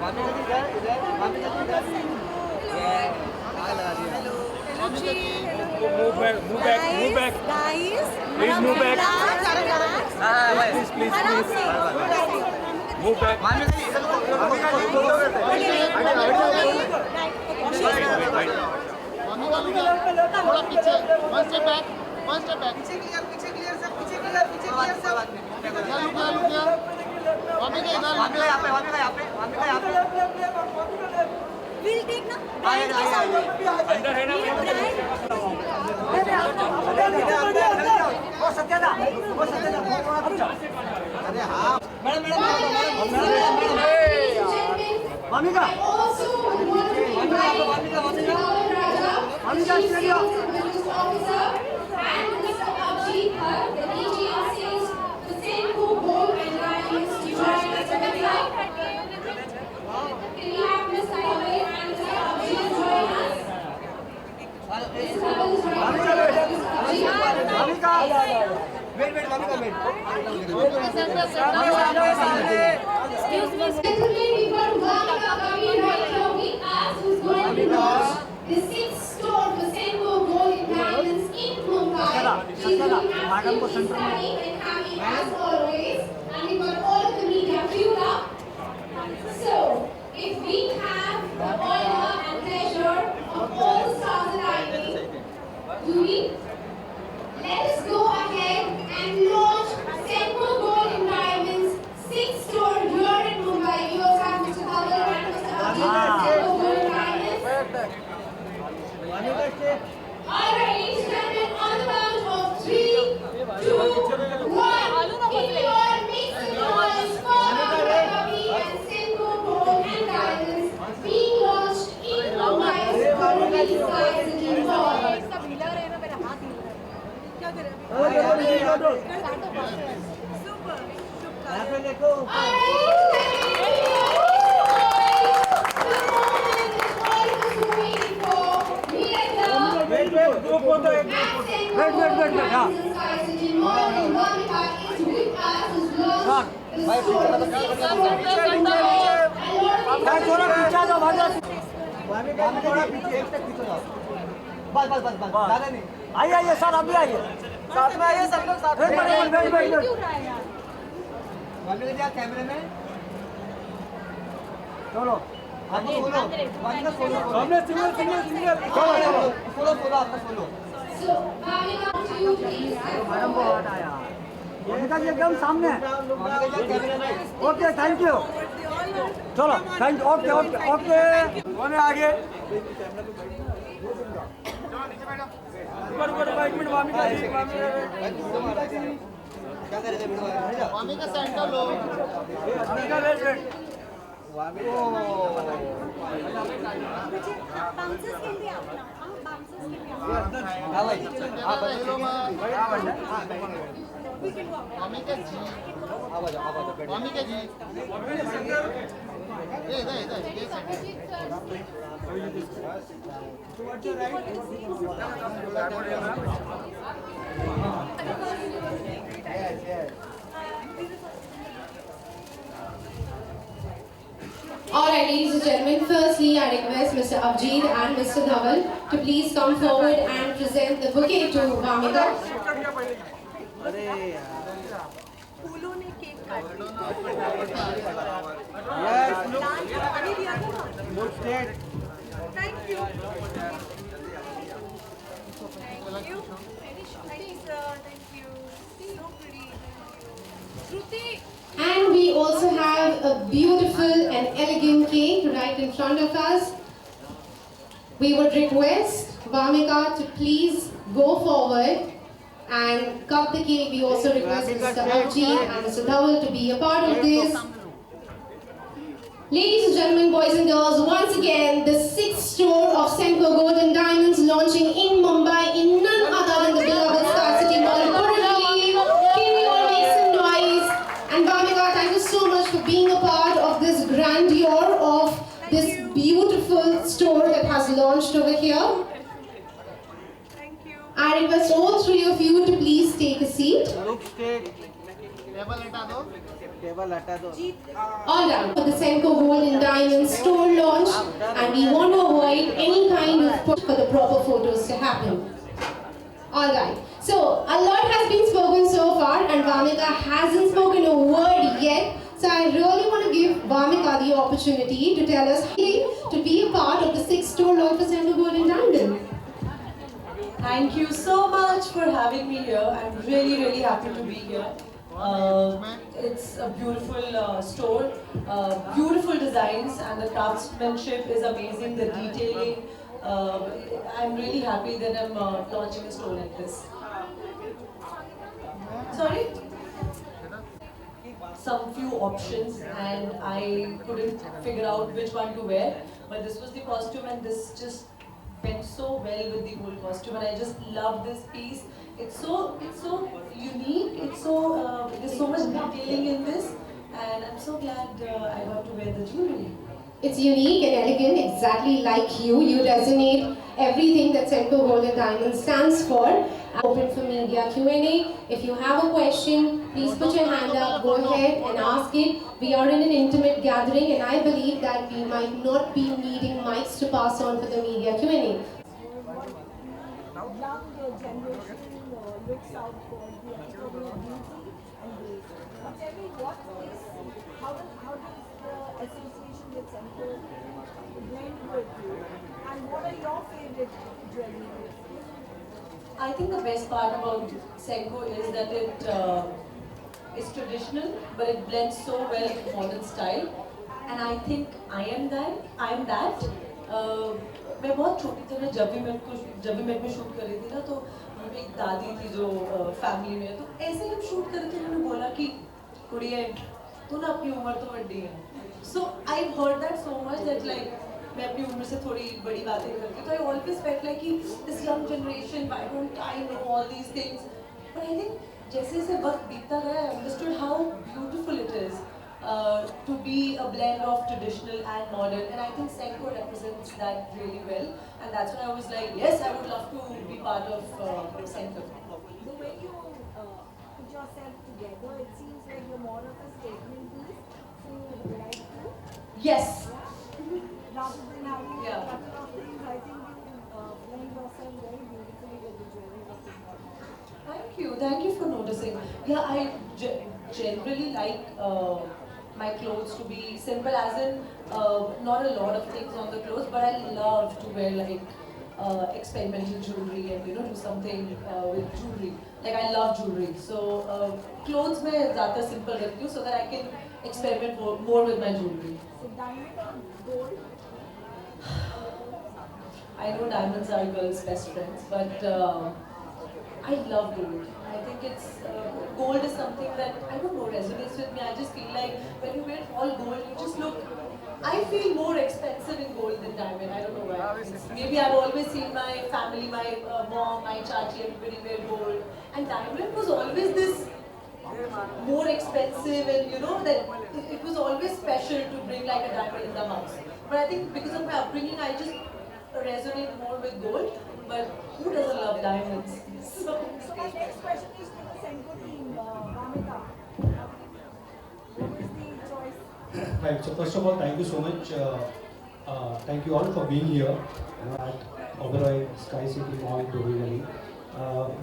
Move back, move back, move back. Guys, Please move back. Please. Move back. थोड़ा पीछे, one step back. पीछे clear sir, पीछे clear sir. Look गया. वामिका इधर. we'll take na. अंदर है ना? वो सत्यादा अरे हाँ madam Vamika studio wait Vamika wait Excuse me. The sixth store for Senko Gold Diamonds in Mumbai. Madam को सेंटर में And having as always, and we got all of the media queued up. So, if we have the honor and pleasure of all the stars arriving, do we? Let us go ahead and launch Senko Gold Diamonds 6th store here in Mumbai. We also have Mr. Dhaval and Mr. Abhi from Senko Gold Diamonds. All right, ladies and gentlemen, on the count of 3, 2, 1. In your mixing noise for Abhi and Senko Gold and Diamonds being launched in Mumbai. For these guys in Mumbai. सब हिला रहे हैं ना, मेरा हाथ हिल रहा है. क्या करें अभी? Super. यहाँ पे देखो थोड़ा पीछे जाओ भाई थोड़ा पीछे एक तक पीछे जाओ बस ज़्यादा नहीं आइए सर अभी आइए साथ में आइए सब लोग साथ में क्यों रहा है यार? वामिका कैमरे में चलो आपको सोलो वामिका सोलो हमने सिंगल चलो आपका सोलो मैडम को हाथ आया वामिका जी एकदम सामने वामिका जी कैमरे में ओके थैंक यू चलो थैंक यू ओके कौन है आगे ऊपर एक मिनट वामिका जी क्या कर रहे थे वामिका सेंटर लो. वामिका वेट बाउंसर्स के लिए आप ना, हम बाउंसर्स के लिए आप. हाँ भाई वामिका जी. वामिका जी. इधर ये centre. Alright, ladies and gentlemen, firstly I request Mr. Abjeet and Mr. Dhaval to please come forward and present the bouquet to Vamika. फूलों ने केक काट दिया. यस लाल पानी दिया था ना. Look straight Thank you. Thank you. Thanks, thank you. So pretty. Shruti. And we also have a beautiful and elegant cake right in front of us. We would request Vamika to please go forward and cut the cake. We also request Mr. Abjeet and Mr. Dhaval to be a part of this. Ladies and gentlemen, boys and girls, once again, the 6th store of Senko Gold and Diamonds launching in Mumbai in none other than the beloved Star City Mall. Can we all make some noise? And Vamika, thank you so much for being a part of this grandeur of this beautiful store that has launched over here. Thank you. I request all three of you to please take a seat. Look straight table हटा दो All right, for the Senko Gold and Diamond store launch, and we want to avoid any kind of push for the proper photos to happen. All right, so a lot has been spoken so far, and Vamika hasn't spoken a word yet. So I really want to give Vamika the opportunity to tell us to be a part of the 6th store launch for Senko Gold and Diamond. Thank you so much for having me here. I'm really, really happy to be here. It's a beautiful store, beautiful designs, and the craftsmanship is amazing. The detailing. I'm really happy that I'm launching a store like this. Sorry? Some few options, and I couldn't figure out which one to wear. But this was the costume, and this just went so well with the whole costume, and I just love this piece. It's so unique. There's so much detailing in this, and I'm so glad I got to wear the jewelry. It's unique and elegant, exactly like you. You resonate everything that Senko Gold and Diamond stands for. Open for media Q&A. If you have a question, please put your hand up, go ahead and ask it. We are in an intimate gathering, and I believe that we might not be needing mics to pass on for the media Q&A. Young generation looks out for the extraordinary beauty and grace. But tell me, how does the association with Senko blend with you? And what are your favorite jewelry? I think the best part about Senko is that it is traditional, but it blends so well with modern style. And I think I am that. मैं बहुत छोटी थी, मैं जब भी मैं shoot कर रही थी ना, तो मेरी एक दादी थी जो फैमिली में, तो ऐसे हम शूट कर रहे थे, उन्होंने बोला कि कुड़िया तू ना अपनी उम्र तो बड़ी है. So I've heard that so much that like मैं अपनी उम्र से थोड़ी बड़ी बातें करती, तो I always felt like कि this young generation, why don't I know all these things? But I think जैसे जैसे वक्त बीतता गया, I understood how beautiful it is to be a blend of traditional and modern, and I think Senko represents that really well, and that's why I was like, yes, I would love to be part of Senko. The way you put yourself together, it seems like you're more of a statement piece. So you would like to, Yes. rather than having Yeah. a couple of things, I think you blend yourself very beautifully with the jewelry that you have. Thank you for noticing. Yeah, I generally like my clothes to be simple, as in not a lot of things on the clothes, but I love to wear like experimental jewelry and do something with jewelry. Like I love jewelry, so clothes में ज़्यादा simple रखती हूँ so that I can experiment more with my jewelry. So diamond or gold? I know diamonds are girls' best friends, but I love gold. I think it's gold is something that I don't know resonates with me. I just feel like when you wear all gold, you just look. I feel more expensive in gold than diamond. I don't know why. Maybe I've always seen my family, my mom, my chachi, everybody wear gold, and diamond was always this more expensive, and that it was always special to bring like a diamond in the house. But I think because of my upbringing, I just resonate more with gold. But who doesn't love diamonds? So my next question is to the Senko team, Vamika. What is the choice? Right. So first of all, thank you so much. Thank you all for being here at Oberoi Sky City Mall, Dombivli.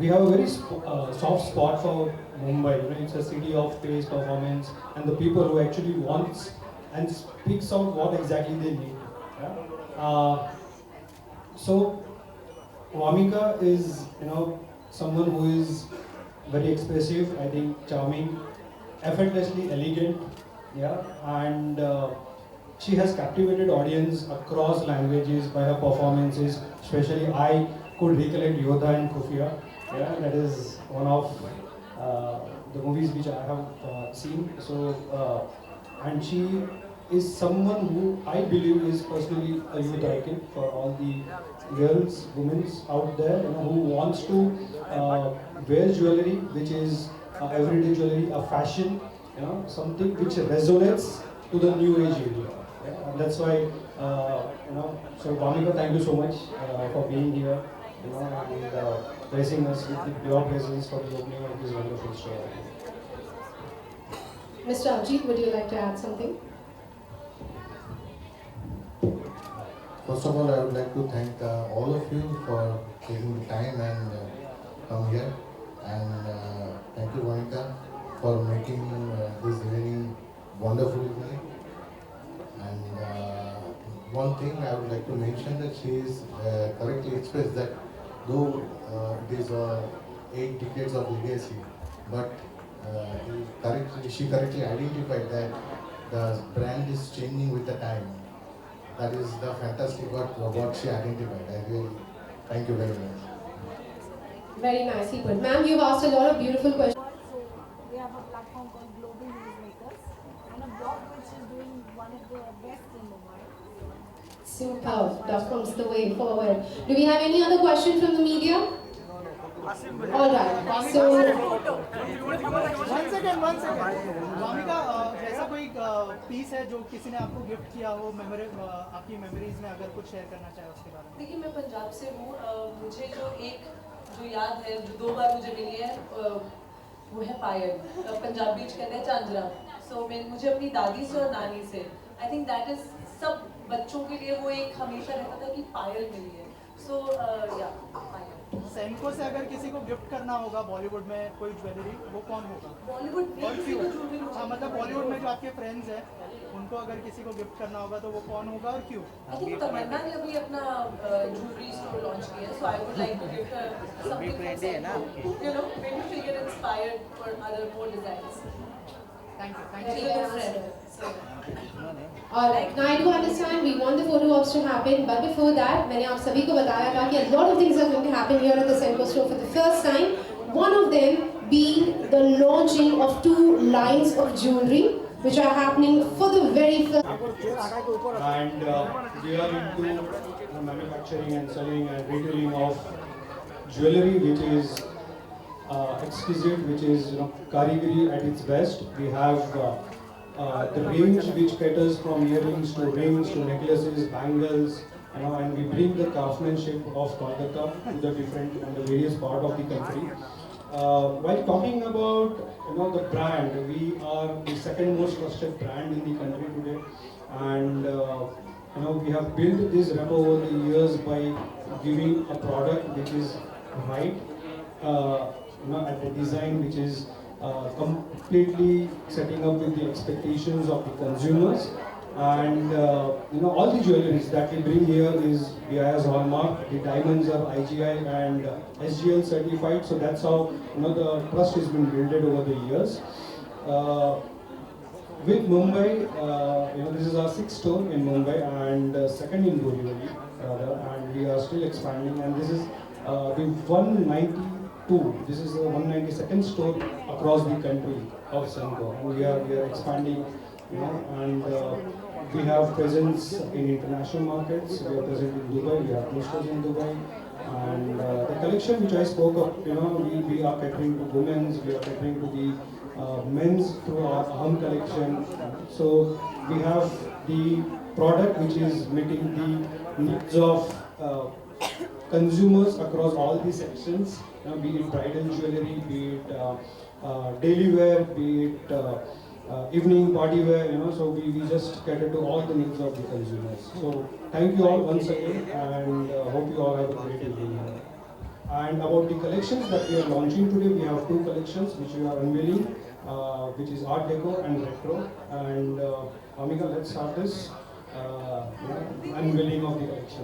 We have a very soft spot for Mumbai. It's a city of pace, performance, and the people who actually wants and speaks out what exactly they need. Yeah? So Vamika is, someone who is very expressive, I think charming, effortlessly elegant, yeah, and she has captivated audience across languages by her performances. Especially, I could recollect Yodha and Khufia. Yeah, that is one of the movies which I have seen. So, and she is someone who I believe is personally a youth icon for all the girls, women out there, who wants to wear jewelry which is everyday jewelry, a fashion, something which resonates to the new age area. Yeah? And that's why, so Vamika, thank you so much for being here, and blessing us with your presence for the opening of this wonderful store. Mr. Abhijit, would you like to add something? First of all, I would like to thank all of you for taking the time and come here. And thank you, Monica, for making this evening wonderful evening. And one thing I would like to mention that she is correctly expressed that though it is 8 decades of legacy, but she correctly identified that the brand is changing with the time. That is the fantastic what she identified. I really thank you very much. Very nicely put. Ma'am, you've asked a lot of beautiful questions. So we have a platform called Global Newsmakers and a blog which is doing one of the best in Mumbai. Superb. That comes the way forward. Do we have any other question from the media? All right. So, one second Wamiqa ऐसा कोई piece है जो किसी ने आपको gift किया हो आपकी मेमोरीज में अगर कुछ शेयर करना चाहे उसके बारे में? देखिए मैं पंजाब से हूँ, मुझे जो याद है जो 2 बार मुझे मिली है वो है पायल। पंजाबी में कहते हैं झांझरा। सो मुझे अपनी दादी से और नानी से आई थिंक दैट इज सब बच्चों के लिए वो एक हमेशा रहता था कि पायल मिली है। सो या पायल। सेंको से अगर किसी को गिफ्ट करना होगा बॉलीवुड में कोई ज्वेलरी, वो कौन होगा? बॉलीवुड में और किसी क्यों? को ज्वेलरी हाँ मतलब बॉलीवुड में जो आपके फ्रेंड्स हैं उनको अगर किसी को गिफ्ट करना होगा तो वो कौन होगा और क्यों? आई थिंक तमन्ना ने अभी अपना ज्वेलरी स्टोर लॉन्च किया है, so I would like to gift her something you know maybe she get inspired for other more designs. Thank you. alright, now I do understand we want the photo ops to happen, but before that, मैंने आप सभी को बताया था कि a lot of things are going to happen here at the Senco store for the first time. One of them being the launching of 2 lines of jewelry, which are happening for the very first. And we are into manufacturing and selling and retailing of jewelry which is exquisite, which is karigari at its best. We have the range which caters from earrings to rings to necklaces, bangles, and we bring the craftsmanship of Kolkata to the different and the various part of the country. While talking about the brand, we are the second most trusted brand in the country today, and we have built this rapport over the years by giving a product which is right, at the design which is completely setting up with the expectations of the consumers, and all the jewelries that we bring here is BIS hallmark. The diamonds are IGI and SGL certified, so that's how the trust has been built over the years. With Mumbai, this is our 6th store in Mumbai and second in Borivali, and we are still expanding, and this is the 192. This is the 192nd store across the country of Senco, and we are expanding, and we have presence in international markets. We are present in Dubai. We have 2 stores in Dubai, and the collection which I spoke of, we are catering to women's, we are catering to the men's through our home collection. So we have the product which is meeting the needs of consumers across all the sections, be it bridal jewelry, be it daily wear, be it evening party wear, so we just cater to all the needs of the consumers. So thank you all once again, and hope you all have a great evening. And about the collections that we are launching today, we have 2 collections which we are unveiling, which is Art Deco and Retro. And Amika, let's start this unveiling of the collection.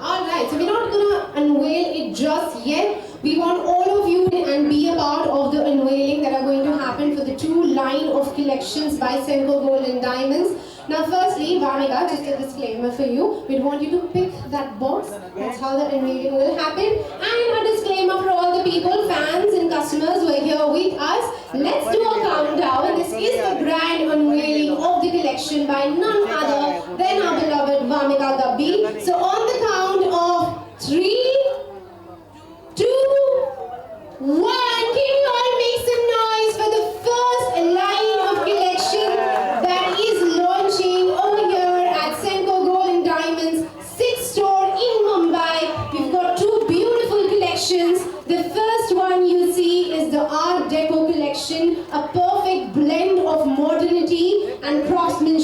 Alright, so we're not going to unveil it just yet. We want all of you and be a part of the unveiling that are going to happen for the 2 line of collections by Senco Gold and Diamonds. Now firstly, Vamika, just a disclaimer for you. We'd want you to pick that box. That's how the unveiling will happen. And a disclaimer for all the people, fans and customers who are here with us. Let's do a countdown. This is the grand unveiling of the collection by none other than our beloved Vamika Gabbi. So on the count of 3, 2, 1, can you all make some noise for the first line of collection that is launching over here at Senco Gold and Diamonds 6th store in Mumbai. We've got 2 beautiful collections. The first one you see is the Art Deco collection, a perfect blend of modern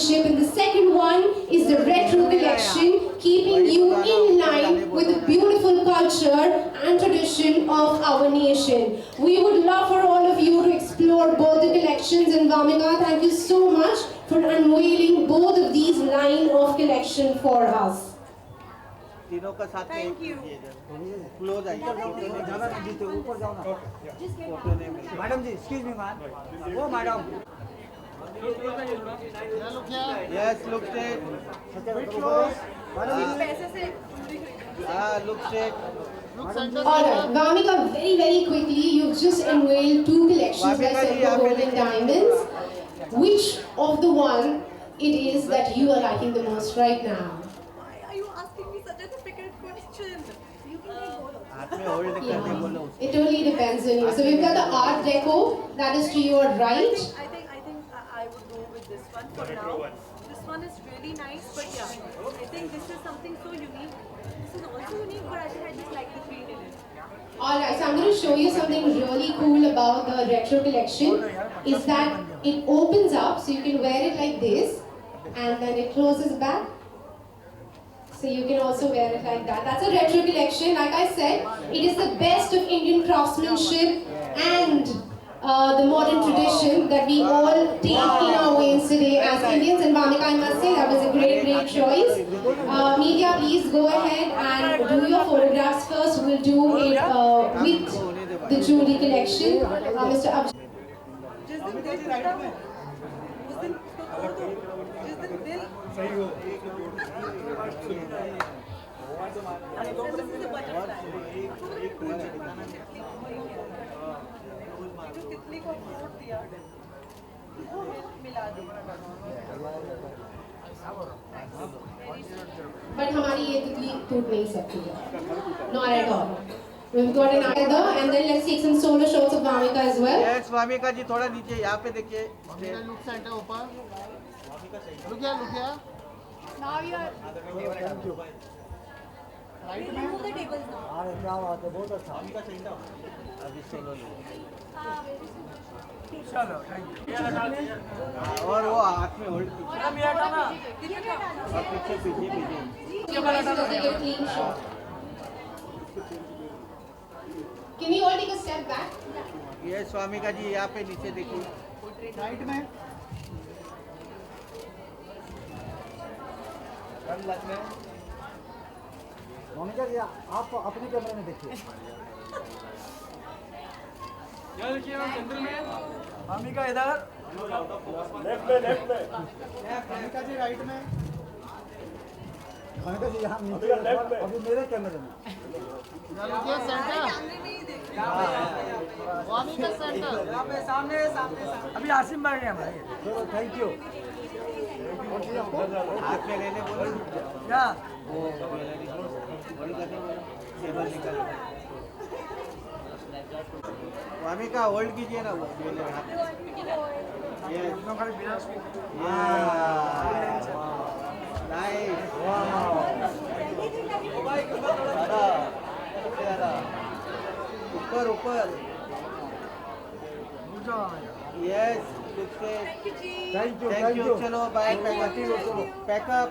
craftsmanship, and the second one is the retro collection, keeping you in line with the beautiful culture and tradition of our nation. We would love for all of you to explore both the collections, and Vamika, thank you so much for unveiling both of these line of collection for us. तीनों का साथ में close आइए ज़्यादा नहीं जीते ऊपर जाओ ना फोटो नहीं मिल मैडम जी एक्सक्यूज मी मैम वो madam yes look straight look straight Alright, Vamika, very quickly, you've just unveiled two collections by Senco Gold and Diamonds. Which of the one it is that you are liking the most right now? Why are you asking me such a difficult question? You can take both. हाथ में hold करने बोलो It totally depends on you. So we've got the Art Deco, that is to your right. I think I would go with this one for now. This one is really nice, but yeah, I think this is something so unique. This is also unique, but I think I just like the green in it. Alright, so I'm going to show you something really cool about the retro collection. Is that it opens up, so you can wear it like this, and then it closes back. So you can also wear it like that. That's a retro collection. Like I said, it is the best of Indian craftsmanship and the modern tradition that we all take in our veins today as Indians. And Vamika, I must say, that was a great choice. Media, please go ahead and do your photographs first. We'll do it with the jewelry collection. Mr. Abhishek. जिस दिन दिल टूटा उस दिन तो छोड़ दो जिस दिन दिल सही हो तितली को तोड़ दिया वो मिला दिया But हमारी ये तितली टूट नहीं सकती है. Not at all. We've got an either, and then let's take some solo shots of Vamika as well. Yes Vamika ji थोड़ा नीचे यहाँ पे देखिए लुक सेंटर ऊपर लुक या Now you are राइट में remove the tables now. अरे क्या बात है बहुत अच्छा अभी सोलो लो चलो थैंक यू और वो हाथ में होल्ड कीजिए और पीछे पीछे You guys will take a clean shot. Can you all take a step back? ये स्वामिका जी यहाँ पे नीचे देखिए राइट में मोनिका जी आप अपने कैमरे में देखिए भूमिका इधर लेफ्ट में मोनिका जी राइट में मोनिका जी यहाँ नीचे अभी मेरे कैमरे में अभी आसिम भाई हैं भाई चलो थैंक यू हाथ में लेने बोलो क्या वो होल्ड करने बोलो टेबल निकाल वामिका होल्ड कीजिए ना वो ज्वेलरी हाथ ये नाइस दादा ऊपर ऊपर yes thank you thank you चलो बाय पैकअप